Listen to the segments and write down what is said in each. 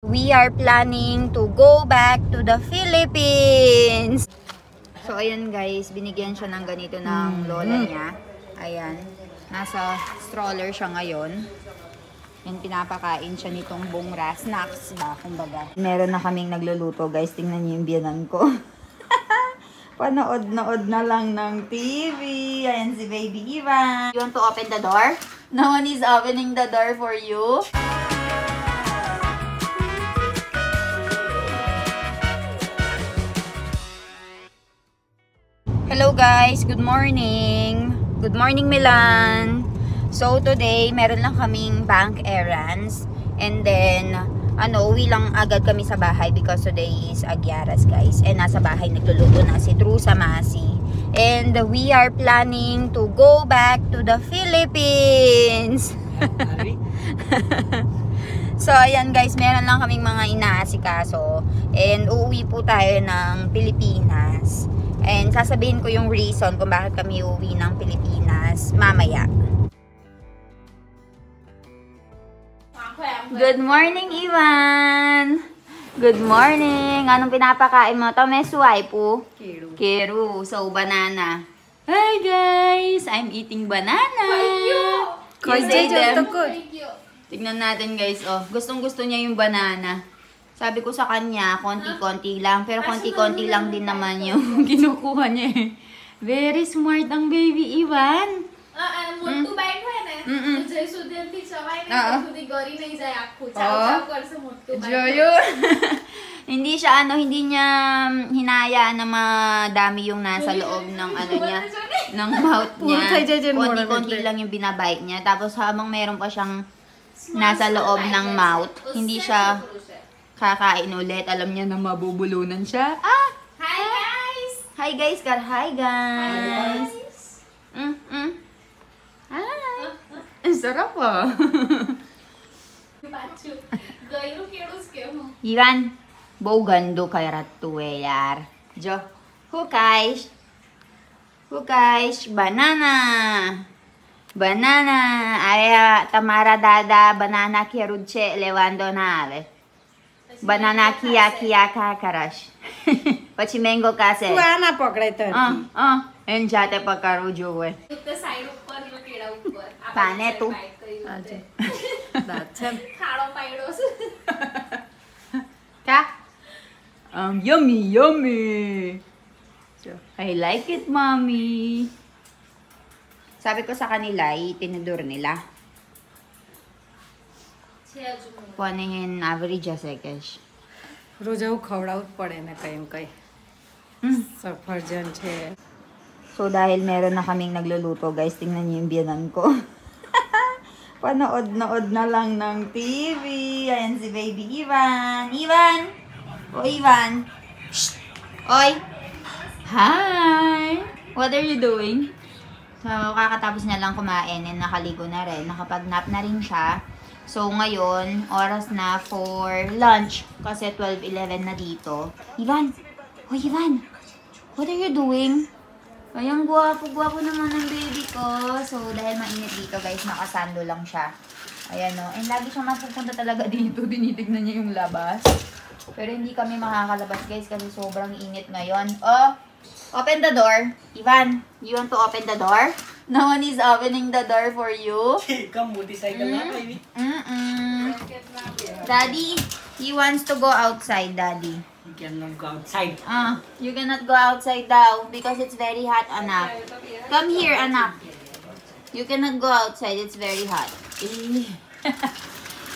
We are planning to go back to the Philippines. So, ayan guys, binigyan siya ng ganito ng lola niya. Ayan, nasa stroller siya ngayon. And pinapakain siya nitong bungra, snacks ba, kumbaga. Meron na kaming nagluluto guys, tingnan niyo yung biyanan ko. Panood-nood na lang ng TV. Ayan si Baby Ivan. You want to open the door? No one is opening the door for you. Hello guys, good morning. Good morning Milan. So today, meron lang kaming bank errands. And then, uwi lang agad kami sa bahay because today is Agyaras guys. And nasa bahay nagluluto na si Drew sa Masi. And we are planning to go back to the Philippines. So ayan guys, meron lang kaming mga inaasikaso. And uuwi po tayo ng Pilipinas. And sasabihin ko yung reason kung bakit kami uuwi ng Pilipinas mamaya. Good morning, Ivan! Good morning! Anong pinapakain mo? Ito may suway po? Keru. So, banana. Hi guys! I'm eating banana! Tignan natin guys. Oh, gustong-gusto niya yung banana. Sabi ko sa kanya, konti-konti lang. Pero konti-konti lang din naman yung kinukuha niya eh. Very smart ang Baby Ivan. मोटू बाईट है ना जय सुधीरती सवाई नाही सुधी गरी नाही जाय आखू चाव करस मोटू bite. Hindi siya hindi niya hinaya na madami yung nasa loob ng niya, ng mouth niya. Konti-konti lang yung binabite niya. Tapos habang meron pa siyang nasa loob ng mouth, hindi siya kakain ulit. Alam niya na mabubulunan siya. Hi guys! Hi guys, hi guys! Ang sarap ah. Ivan, bau gando kaya ratuwe yar. Jo, hukais, banana. Banana, aya Tamara dada banana kirudche levando nave. Banana kia kakarash. Pachi mango kase. Kuana pakdai tar. Enjate pakaru jowe. Utta side upper किंवा केडा upper. पाने तू. खाडो पायडोस. Ka? Yummy. So, I like it, mommy. Sabi ko sa kanila, itinudor nila. Kuanin average asekesh. રોજ એવું ખવડાવવું જ પડે ને કઈ કઈ સફરજન છે. So dahil meron na kaming nagluluto guys, tingnan niyo yung biyanan ko. Panood-nood na lang ng TV. Ayan si Baby Ivan. Ivan! O Ivan! Shh! Oy! Hi! What are you doing? So kakatapos na lang kumain and nakaligo na rin. Nakapag-nap na rin siya. So ngayon, oras na for lunch. Kasi 12:11 na dito. Ivan! O Ivan! What are you doing? Ayang guwapo naman ng baby ko. So, dahil mainit dito guys, nakasando lang siya. Ayan o. And lagi siyang mapupunta talaga dito. Dinitignan niya yung labas. Pero hindi kami makakalabas guys kasi sobrang init ngayon. Oh! Open the door. Ivan, you want to open the door? No one is opening the door for you. Come motorcycle na baby. Daddy, he wants to go outside, Daddy. You cannot go outside. You cannot go outside daw because it's very hot, anak. Come here, anak. You cannot go outside, it's very hot.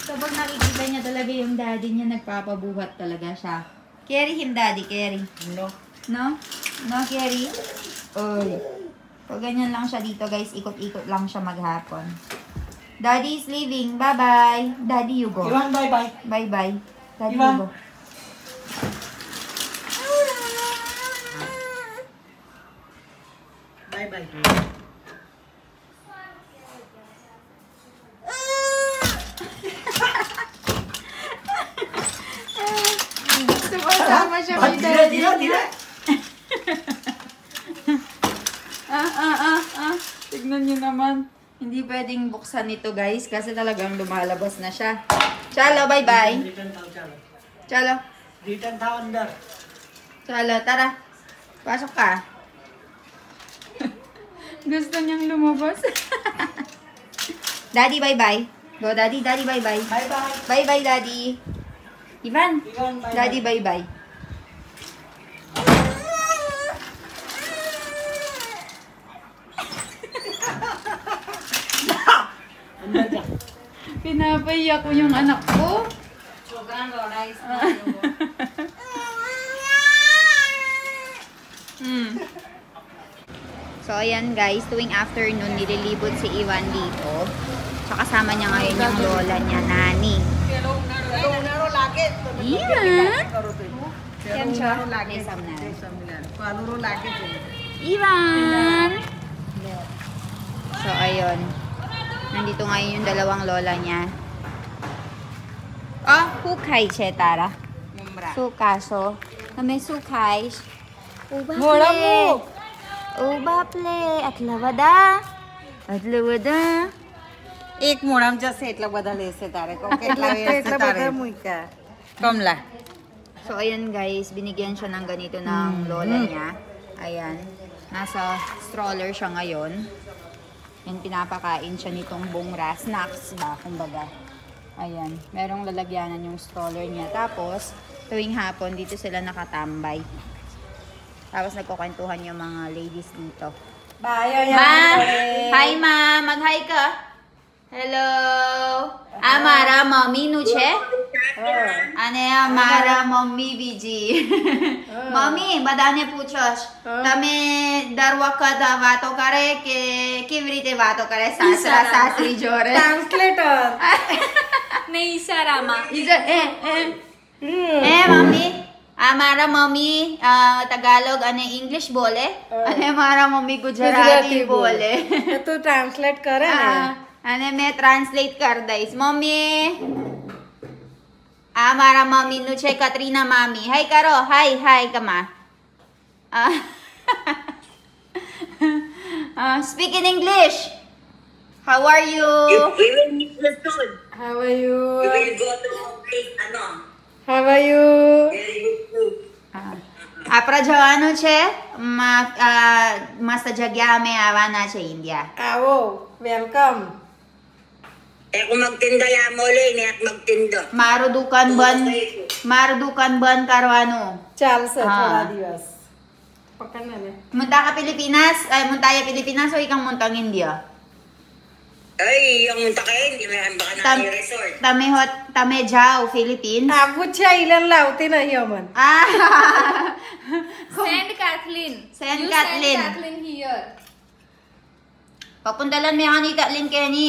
So, pag nakikita niya talaga yung daddy niya, nagpapabuhat talaga siya. Carry him, Daddy, carry. No. No? No, carry? Oy. Pag ganyan lang siya dito, guys, ikot-ikot lang siya maghapon. Daddy is leaving. Bye-bye. Daddy, you go. Ivan, bye-bye. Bye-bye. Daddy, Ivan. you go. Bye-bye. Sumasama siya kay Daddy. Tira. Tignan nyo naman. Hindi pwedeng buksan ito guys kasi talagang lumalabas na siya. Chalo, bye-bye. Chalo. Return tha under. Chalo, tara. Pasok ka. Gusto niyang lumabas. Daddy, bye-bye. Go, Daddy. Daddy, bye-bye. Bye-bye. Bye-bye, Daddy. Ivan. Ivan, bye-bye. Daddy, bye-bye. Under ja. Pinapaiyak ko yung anak ko. So, ayan guys, tuwing afternoon, nililibot si Ivan dito. So, kasama niya ngayon yung lola niya, Nani. Ivan! Keम છો? Ivan! So, ayun. Nandito ngayon yung dalawang lola niya. Oh, hukay siya, Tara. Sukaso. Kami sukay. Ubaple. Ubaple. At lawada. At lawada. એક મોણામ જશે એટલા બધા લેશે તારે કો કેટલા લેશે તારે મુઈકા Kamala. So, ayun guys, binigyan siya ng ganito ng lola niya. Ayan. Nasa stroller siya ngayon. Yan, pinapakain siya nitong bungra. Snacks ba, kumbaga. Ayan. Merong lalagyanan yung stroller niya. Tapos, tuwing hapon, dito sila nakatambay. Tapos, nagkukwentuhan yung mga ladies dito. Bye. Ma! Hi, ma! Mag-hi ka! Hello! Amara mommy nu છે? અને અમારા મમ્મી બીજી. મમ્મી, બધાને પૂછોશ. તમે દર વખત વાતો કરે કે કેવી રીતે વાતો કરે સાસરા સાસરી જોડે? ટ્રાન્સલેટર ને ઈશારામાં. મમ્મી, અમારા મમ્મી તાગાલોગ અને ઇંગ્લિશ બોલે અને મારા મમ્મી ગુજરાતી બોલે. તું ટ્રાન્સલેટ કરે ને અને મેં ટ્રાન્સલેટ કરી દઈશ. મમ્મી, આ મારા મમ્મીનું છે કતરીના મામી. હાય કરો. હાય કમા. Speak in English. How are you? We will meet you soon. How are you? We will go to our place, ano? How are you? Very good food. આપણે જવાનું છે મસ્ત જગ્યા અમે આવવાના છે ઇન્ડિયા. આવો welcome. Kung magtinda ya mo ulit, at magtinda. મારું દુકાન બંધ કરવાનું. ચાલશે હા. થોડા દિવસ પકડને ને Munta ka Pilipinas? Ay, munta ya Pilipinas o ikang muntang India? Ay, yung munta kayo, hindi mo yan baka Tam- na resort. Tame jao, Philippines? આવું છે ઇલન લાવતી નહીં અમન Ah! Send Kathleen. Send You Kathleen. Send Kathleen here. Papuntalan mo ni Kathleen Kenny.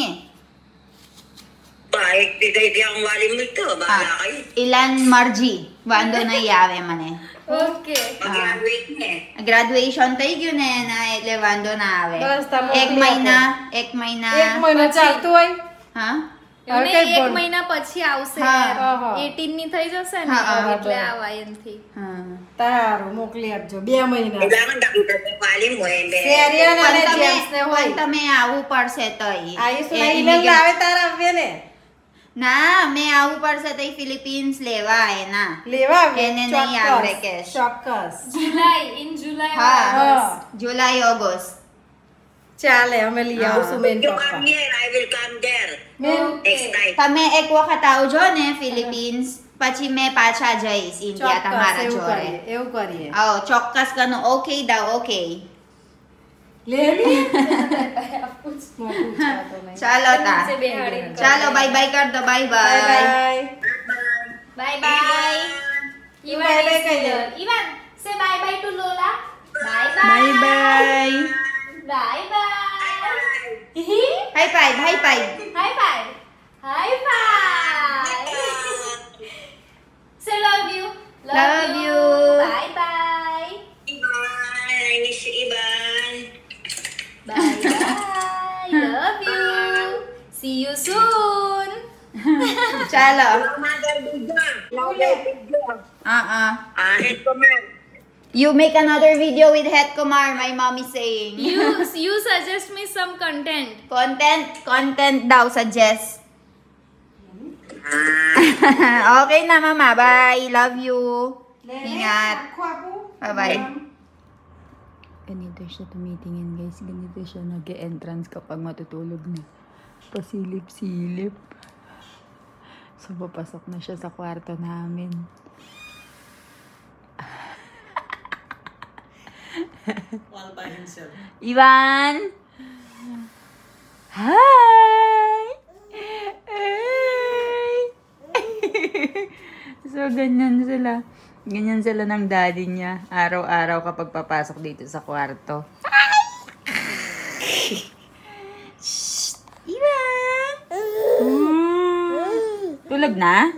Bakit tigay ang wali mo ito? Bahala kayo. Ilan Marji? Bando na iyawe man eh. Okay. Mag-graduate na eh. Graduation tayo yun eh, na levando na ave. Basta mo Ek clear may એક na. મહિનો ચાલતું હોય Ha? એમને કઈ એક બોલ? મહિના પછી આવશે. હા. 18 ની થઈ જશે ને હા, હા, એટલે બરાબર. આવા એમથી. Ha. તારું મોકલી આપજો 2 મહિના Kailangan nakita sa wali mo eh. શેરિયન અને Pag જેમ્સ ને હોય tame આવું પડશે તોય. આયુષ એ ના ઇલન immigration- લાવે તારા આવે ને ના, મેં આવું પડશે તોય ફિલિપિન્સ લેવા એ ના. લેવા આવે એને નહીં આવડે કેશ. ચોક્કસ જુલાઈ ઇન જુલાઈ હા. હા. જુલાઈ ઓગસ્ટ. ચાલે અમે લઈ આવશું બેન You પપ્પા come here, I will come there. Next time. તમે એક વખત આવજો ને ફિલિપિન્સ પછી મેં પાછા જઈશ ઇન્ડિયા ચોક્કસ તમારા એવું જોડે. કરીએ એવું કરીએ આવો ચોક્કસ કનો ઓકે દાવ ઓકે. લેવી મોકું ચાતો નહીં ચાલો તા. નીચે બેહાડીને ચાલો બાય બાય કર દો bye bye bye. Bye bye bye. Bye bye કહી દે. Ivan, say bye bye to Lola. Bye bye bye. Bye. Bye bye. High five high five. High five. High five. Say love you. Love you. Bye bye. Iban, I miss you, Iban. Bye bye. Love you. See you soon. ચાલો. Mother video. Mother video. Head command. You make another video with Het Kumar, my mom is saying. You suggest me some content. Content daw suggest. Okay na, Mama. Bye. Love you. Ingat. Bye-bye. Ganito siya tumitingin, guys. Ganito siya nag-e-entrance kapag matutulog na. Pasilip-silip. So, papasok na siya sa kwarto namin. All by himself. Ivan! Hi! Hey! So, ganyan sila. Ganyan sila ng daddy niya. Araw-araw kapag papasok dito sa kwarto. Shh! Ivan! Tulog na?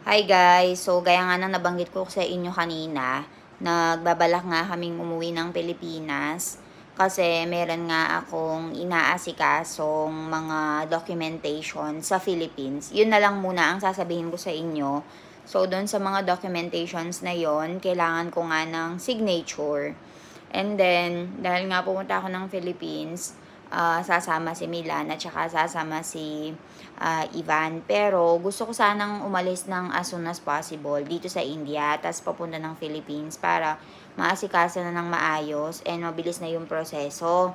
Hi guys! So, gaya nga nang nabanggit ko sa inyo kanina, nagbabalak nga kaming umuwi ng Pilipinas kasi meron nga akong inaasikasong mga documentation sa Philippines. Yun na lang muna ang sasabihin ko sa inyo. So, doon sa mga documentations na yon, kailangan ko nga ng signature. And then, dahil nga pumunta ako ng Philippines, sasama si Milan at saka sasama si Ivan. Pero gusto ko sanang umalis ng as soon as possible dito sa India, tapos papunta ng Philippines para maasikaso na ng maayos and mabilis na yung proseso.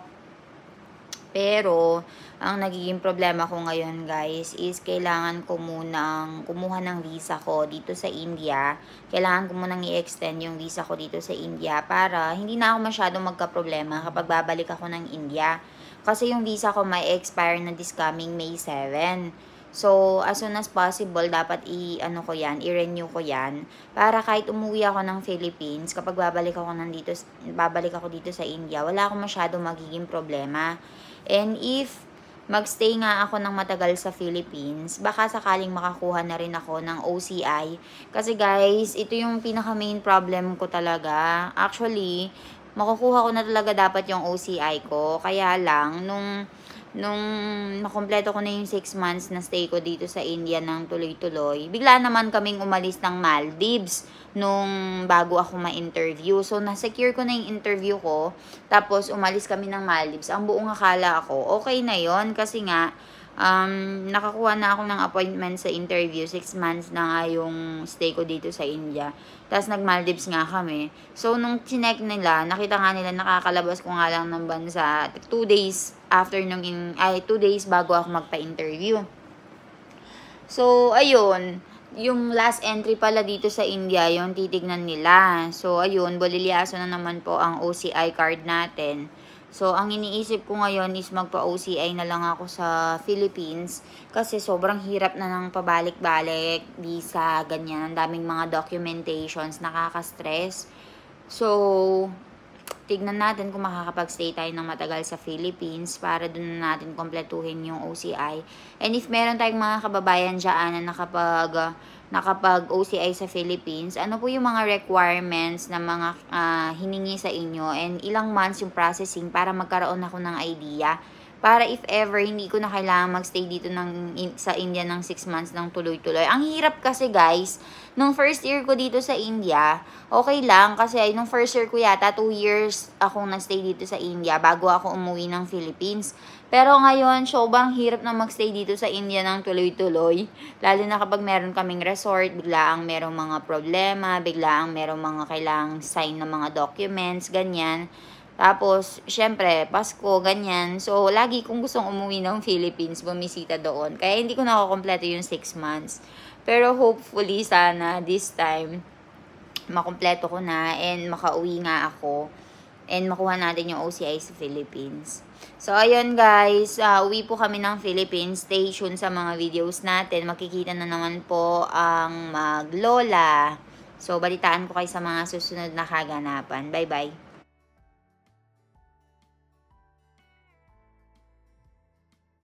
Pero ang nagiging problema ko ngayon, guys, is kailangan ko munang kumuha ng visa ko dito sa India. Kailangan ko munang i-extend yung visa ko dito sa India para hindi na ako masyadong magka-problema kapag babalik ako ng India. Kasi yung visa ko may expire na this coming May 7. So, as soon as possible, dapat i-renew ko yan. Para kahit umuwi ako ng Philippines, kapag babalik ako dito sa India, wala akong masyadong magiging problema. And if magstay nga ako ng matagal sa Philippines, baka sakaling makakuha na rin ako ng OCI. Kasi guys, ito yung pinaka main problem ko talaga. Actually, makukuha ko na talaga dapat yung OCI ko. Kaya lang, nung nakompleto ko na yung 6 months na stay ko dito sa India ng tuloy-tuloy, bigla naman kaming umalis ng Maldives nung bago ako ma-interview. So, na-secure ko na yung interview ko, tapos umalis kami ng Maldives. Ang buong akala ko, okay na yon kasi nga, nakakuha na ako ng appointment sa interview. 6 months na nga yung stay ko dito sa India. Tapos nag-Maldives nga kami. So, nung chinek nila, nakita nga nila nakakalabas ko nga lang ng bansa 2 days after 2 days bago ako magpa-interview. So, ayun. Yung last entry pala dito sa India, yung titignan nila. So, ayun, bolilyaso na naman po ang OCI card natin. So, ang iniisip ko ngayon is magpa-OCI na lang ako sa Philippines kasi sobrang hirap na ng pabalik-balik, visa, ganyan. Ang daming mga documentations, nakaka-stress. So, tignan natin kung makakapag-stay tayo ng matagal sa Philippines para dun na natin kompletuhin yung OCI. And if meron tayong mga kababayan dyan na nakapag-OCI sa Philippines, ano po yung mga requirements na mga hiningi sa inyo and ilang months yung processing para magkaroon ako ng idea. Para if ever, hindi ko na kailangan magstay dito sa India ng 6 months ng tuloy-tuloy. Ang hirap kasi guys, nung first year ko dito sa India, okay lang kasi nung first year ko yata 2 years akong nagstay dito sa India bago ako umuwi ng Philippines. Pero ngayon, sobrang hirap na magstay dito sa India ng tuloy-tuloy. Lalo na kapag meron kaming resort, biglaang merong mga problema, biglaang merong mga kailangang sign ng mga documents, ganyan. Tapos, syempre, Pasko, ganyan. So, lagi kong gustong umuwi ng Philippines, bumisita doon. Kaya hindi ko nakakompleto yung 6 months. Pero hopefully, sana this time, makompleto ko na and makauwi nga ako. And makuha natin yung OCI sa Philippines. So, ayun guys, uwi po kami ng Philippines. Stay tuned sa mga videos natin. Makikita na naman po ang maglola. So, balitaan ko kayo sa mga susunod na kaganapan. Bye-bye!